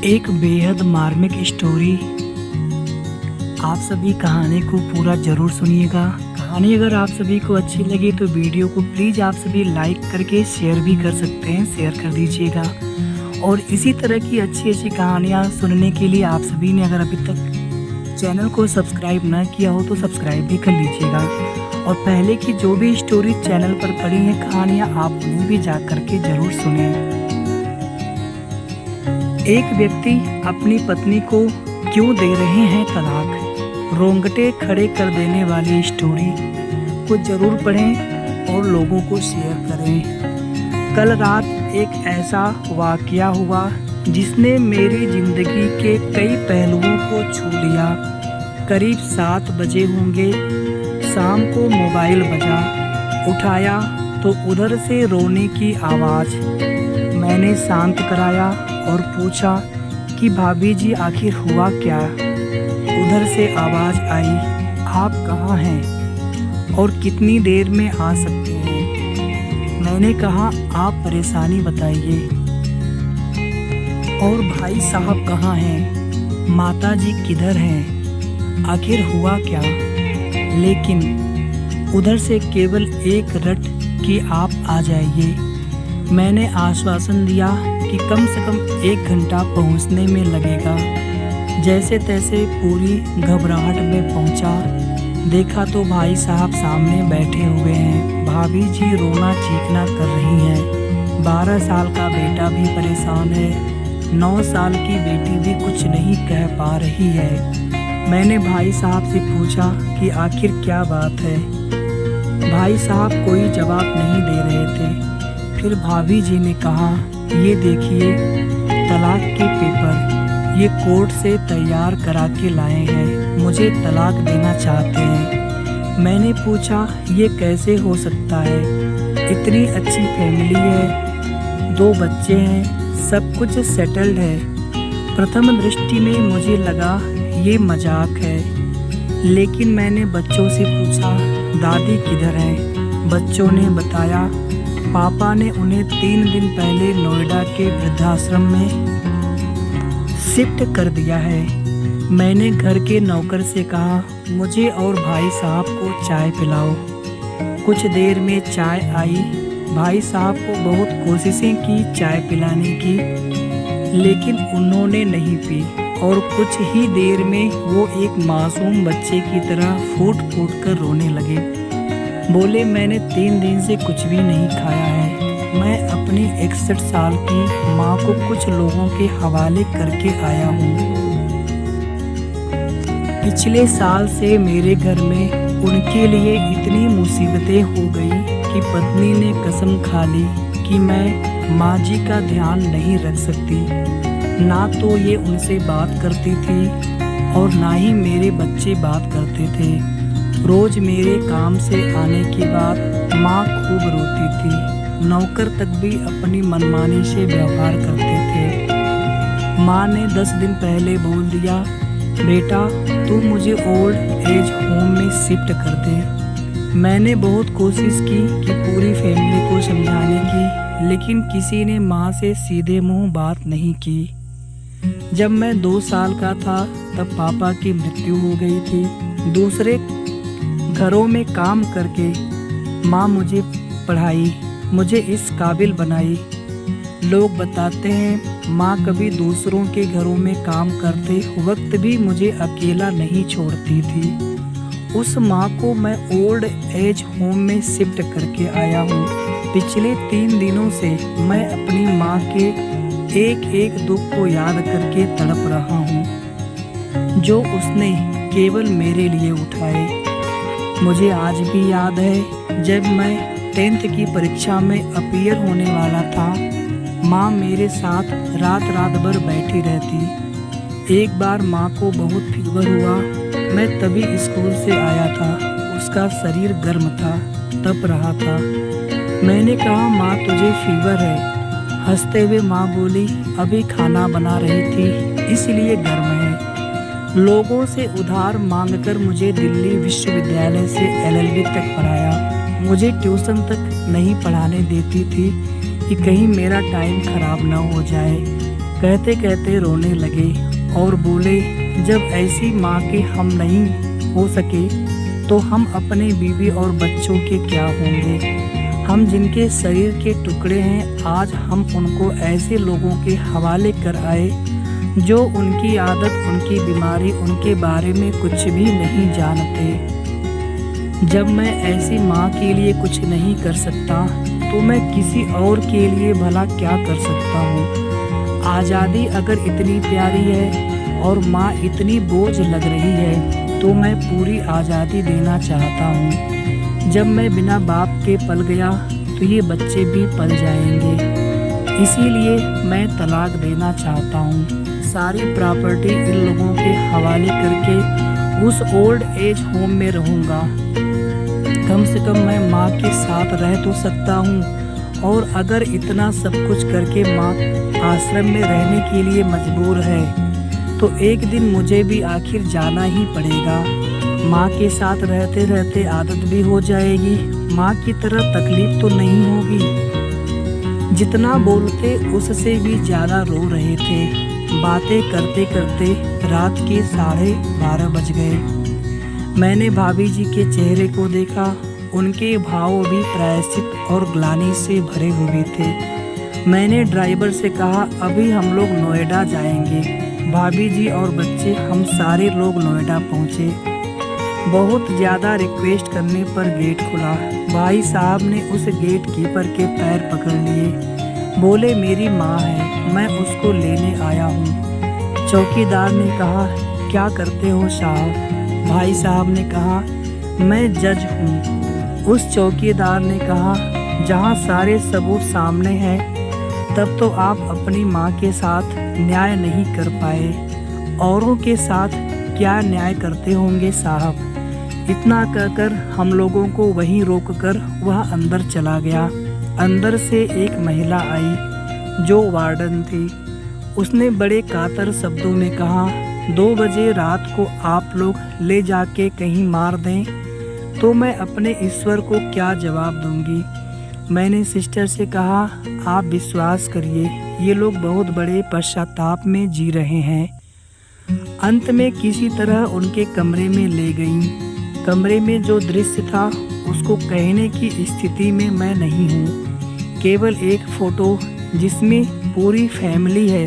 एक बेहद मार्मिक स्टोरी। आप सभी कहानी को पूरा ज़रूर सुनिएगा। कहानी अगर आप सभी को अच्छी लगी तो वीडियो को प्लीज़ आप सभी लाइक करके शेयर भी कर सकते हैं, शेयर कर दीजिएगा। और इसी तरह की अच्छी अच्छी कहानियाँ सुनने के लिए आप सभी ने अगर अभी तक चैनल को सब्सक्राइब ना किया हो तो सब्सक्राइब भी कर लीजिएगा। और पहले की जो भी स्टोरी चैनल पर पड़ी हैं कहानियाँ, आप उन्हें भी जा करके ज़रूर सुनें। एक व्यक्ति अपनी पत्नी को क्यों दे रहे हैं तलाक, रोंगटे खड़े कर देने वाली स्टोरी को ज़रूर पढ़ें और लोगों को शेयर करें। कल रात एक ऐसा वाक़या हुआ जिसने मेरी ज़िंदगी के कई पहलुओं को छू लिया। करीब 7 बजे होंगे, शाम को मोबाइल बजा। उठाया तो उधर से रोने की आवाज़। मैंने शांत कराया और पूछा कि भाभी जी आखिर हुआ क्या। उधर से आवाज़ आई, आप कहाँ हैं और कितनी देर में आ सकते हैं। मैंने कहा आप परेशानी बताइए। और भाई साहब कहाँ हैं, माता जी किधर हैं, आखिर हुआ क्या। लेकिन उधर से केवल एक रट कि आप आ जाइए। मैंने आश्वासन दिया कि कम से कम 1 घंटा पहुंचने में लगेगा। जैसे तैसे पूरी घबराहट में पहुंचा। देखा तो भाई साहब सामने बैठे हुए हैं। भाभी जी रोना चीखना कर रही हैं। 12 साल का बेटा भी परेशान है। 9 साल की बेटी भी कुछ नहीं कह पा रही है। मैंने भाई साहब से पूछा कि आखिर क्या बात है। भाई साहब कोई जवाब नहीं दे रहे थे। फिर भाभी जी ने कहा, ये देखिए तलाक के पेपर, ये कोर्ट से तैयार करा के लाए हैं, मुझे तलाक देना चाहते हैं। मैंने पूछा ये कैसे हो सकता है, इतनी अच्छी फैमिली है, 2 बच्चे हैं, सब कुछ सेटल्ड है। प्रथम दृष्टि में मुझे लगा ये मजाक है। लेकिन मैंने बच्चों से पूछा दादी किधर है। बच्चों ने बताया पापा ने उन्हें 3 दिन पहले नोएडा के वृद्धाश्रम में शिफ्ट कर दिया है। मैंने घर के नौकर से कहा मुझे और भाई साहब को चाय पिलाओ। कुछ देर में चाय आई। भाई साहब को बहुत कोशिशें की चाय पिलाने की, लेकिन उन्होंने नहीं पी। और कुछ ही देर में वो एक मासूम बच्चे की तरह फूट फूट कर रोने लगे। बोले मैंने 3 दिन से कुछ भी नहीं खाया है। मैं अपनी 61 साल की माँ को कुछ लोगों के हवाले करके आया हूँ। पिछले साल से मेरे घर में उनके लिए इतनी मुसीबतें हो गई कि पत्नी ने कसम खा ली कि मैं माँ जी का ध्यान नहीं रख सकती। ना तो ये उनसे बात करती थी और ना ही मेरे बच्चे बात करते थे। रोज मेरे काम से आने के बाद माँ खूब रोती थी। नौकर तक भी अपनी मनमानी से व्यवहार करते थे। माँ ने 10 दिन पहले बोल दिया बेटा तू मुझे ओल्ड एज होम में शिफ्ट कर दे। मैंने बहुत कोशिश की कि पूरी फैमिली को समझाने की, लेकिन किसी ने माँ से सीधे मुंह बात नहीं की। जब मैं 2 साल का था तब पापा की मृत्यु हो गई थी। दूसरे घरों में काम करके माँ मुझे पढ़ाई, मुझे इस काबिल बनाई। लोग बताते हैं माँ कभी दूसरों के घरों में काम करते वक्त भी मुझे अकेला नहीं छोड़ती थी। उस माँ को मैं ओल्ड एज होम में शिफ्ट करके आया हूँ। पिछले 3 दिनों से मैं अपनी माँ के एक एक दुख को याद करके तड़प रहा हूँ जो उसने केवल मेरे लिए उठाए। मुझे आज भी याद है जब मैं 10th की परीक्षा में अपीयर होने वाला था, माँ मेरे साथ रात भर बैठी रहती। एक बार माँ को बहुत फीवर हुआ। मैं तभी स्कूल से आया था। उसका शरीर गर्म था, तप रहा था। मैंने कहा माँ तुझे फीवर है। हंसते हुए माँ बोली अभी खाना बना रही थी इसलिए गर्म है। लोगों से उधार मांगकर मुझे दिल्ली विश्वविद्यालय से LLB तक पढ़ाया। मुझे ट्यूशन तक नहीं पढ़ाने देती थी कि कहीं मेरा टाइम खराब ना हो जाए। कहते कहते रोने लगे और बोले, जब ऐसी माँ के हम नहीं हो सके तो हम अपने बीवी और बच्चों के क्या होंगे। हम जिनके शरीर के टुकड़े हैं, आज हम उनको ऐसे लोगों के हवाले कर आए जो उनकी आदत, उनकी बीमारी, उनके बारे में कुछ भी नहीं जानते। जब मैं ऐसी माँ के लिए कुछ नहीं कर सकता तो मैं किसी और के लिए भला क्या कर सकता हूँ। आज़ादी अगर इतनी प्यारी है और माँ इतनी बोझ लग रही है तो मैं पूरी आज़ादी देना चाहता हूँ। जब मैं बिना बाप के पल गया तो ये बच्चे भी पल जाएंगे, इसीलिए मैं तलाक देना चाहता हूँ। सारी प्रॉपर्टी इन लोगों के हवाले करके उस ओल्ड एज होम में रहूँगा। कम से कम मैं माँ के साथ रह तो सकता हूँ, और अगर इतना सब कुछ करके माँ आश्रम में रहने के लिए मजबूर है तो एक दिन मुझे भी आखिर जाना ही पड़ेगा। माँ के साथ रहते रहते आदत भी हो जाएगी, माँ की तरह तकलीफ तो नहीं होगी। जितना बोलते उससे भी ज़्यादा रो रहे थे। बातें करते करते रात के 12:30 बज गए। मैंने भाभी जी के चेहरे को देखा, उनके भाव भी प्रायश्चित और ग्लानि से भरे हुए थे। मैंने ड्राइवर से कहा, अभी हम लोग नोएडा जाएंगे। भाभी जी और बच्चे, हम सारे लोग नोएडा पहुँचे। बहुत ज़्यादा रिक्वेस्ट करने पर गेट खुला। भाई साहब ने उस गेट कीपर के पैर पकड़ लिए। बोले, मेरी माँ है, मैं उसको लेने आया हूँ। चौकीदार ने कहा, क्या करते हो साहब? भाई साहब ने कहा, मैं जज हूँ। उस चौकीदार ने कहा, जहाँ सारे सबूत सामने हैं तब तो आप अपनी माँ के साथ न्याय नहीं कर पाए, औरों के साथ क्या न्याय करते होंगे साहब। इतना कहकर हम लोगों को वहीं रोककर वह अंदर चला गया। अंदर से एक महिला आई जो वार्डन थी। उसने बड़े कातर शब्दों में कहा, 2 बजे रात को आप लोग ले जाके कहीं मार दें तो मैं अपने ईश्वर को क्या जवाब दूंगी। मैंने सिस्टर से कहा, आप विश्वास करिए, ये लोग बहुत बड़े पश्चाताप में जी रहे हैं। अंत में किसी तरह उनके कमरे में ले गई। कमरे में जो दृश्य था उसको कहने की स्थिति में मैं नहीं हूँ। केवल एक फ़ोटो जिसमें पूरी फैमिली है,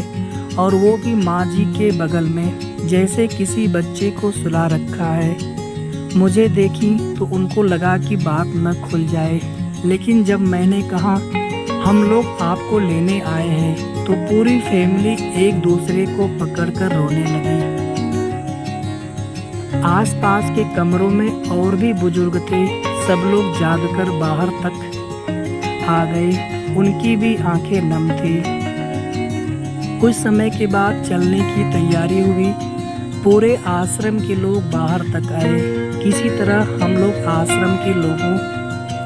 और वो भी माँ जी के बगल में, जैसे किसी बच्चे को सुला रखा है। मुझे देखी तो उनको लगा कि बात न खुल जाए, लेकिन जब मैंने कहा हम लोग आपको लेने आए हैं तो पूरी फैमिली एक दूसरे को पकड़कर रोने लगी। आसपास के कमरों में और भी बुजुर्ग थे। सब लोग जागकर बाहर तक आ गए। उनकी भी आंखें नम थी। कुछ समय के बाद चलने की तैयारी हुई। पूरे आश्रम के लोग बाहर तक आए। किसी तरह हम लोग आश्रम के लोगों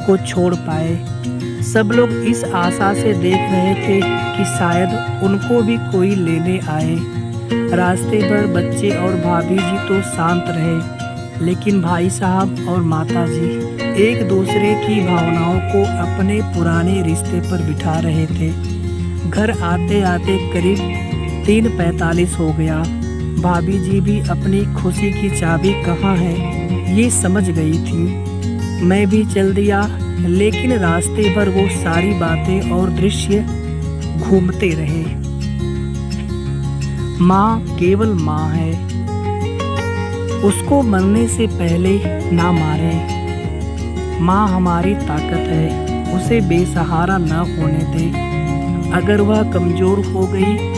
को छोड़ पाए। सब लोग इस आशा से देख रहे थे कि शायद उनको भी कोई लेने आए। रास्ते भर बच्चे और भाभी जी तो शांत रहे, लेकिन भाई साहब और माता जी एक दूसरे की भावनाओं को अपने पुराने रिश्ते पर बिठा रहे थे। घर आते आते करीब 3:45 हो गया। भाभी जी भी अपनी खुशी की चाबी कहाँ है ये समझ गई थी। मैं भी चल दिया, लेकिन रास्ते भर वो सारी बातें और दृश्य घूमते रहे। माँ केवल माँ है, उसको मरने से पहले ना मारें। माँ हमारी ताकत है, उसे बेसहारा न होने दे। अगर वह कमज़ोर हो गई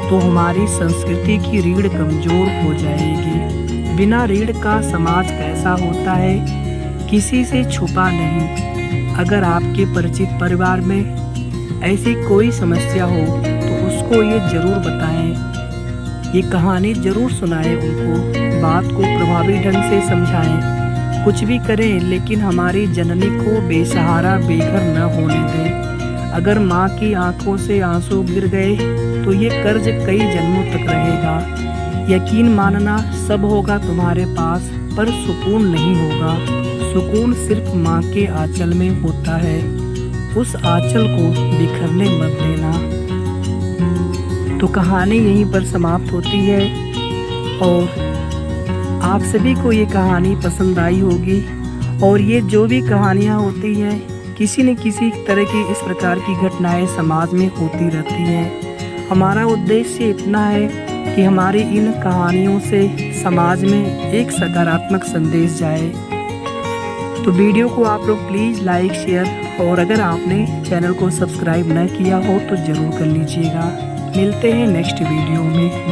तो हमारी संस्कृति की रीढ़ कमज़ोर हो जाएगी। बिना रीढ़ का समाज कैसा होता है, किसी से छुपा नहीं। अगर आपके परिचित परिवार में ऐसी कोई समस्या हो तो उसको ये ज़रूर बताएं, ये कहानी ज़रूर सुनाएं उनको। बात को प्रभावी ढंग से समझाएं। कुछ भी करें, लेकिन हमारी जननी को बेसहारा बेघर न होने दें। अगर माँ की आंखों से आंसू गिर गए तो ये कर्ज कई जन्मों तक रहेगा। यकीन मानना सब होगा तुम्हारे पास, पर सुकून नहीं होगा। सुकून सिर्फ माँ के आंचल में होता है। उस आंचल को बिखरने मत देना। तो कहानी यहीं पर समाप्त होती है और आप सभी को ये कहानी पसंद आई होगी। और ये जो भी कहानियाँ होती हैं किसी न किसी तरह की इस प्रकार की घटनाएं समाज में होती रहती हैं। हमारा उद्देश्य इतना है कि हमारी इन कहानियों से समाज में एक सकारात्मक संदेश जाए। तो वीडियो को आप लोग प्लीज़ लाइक शेयर और अगर आपने चैनल को सब्सक्राइब न किया हो तो ज़रूर कर लीजिएगा। मिलते हैं नेक्स्ट वीडियो में।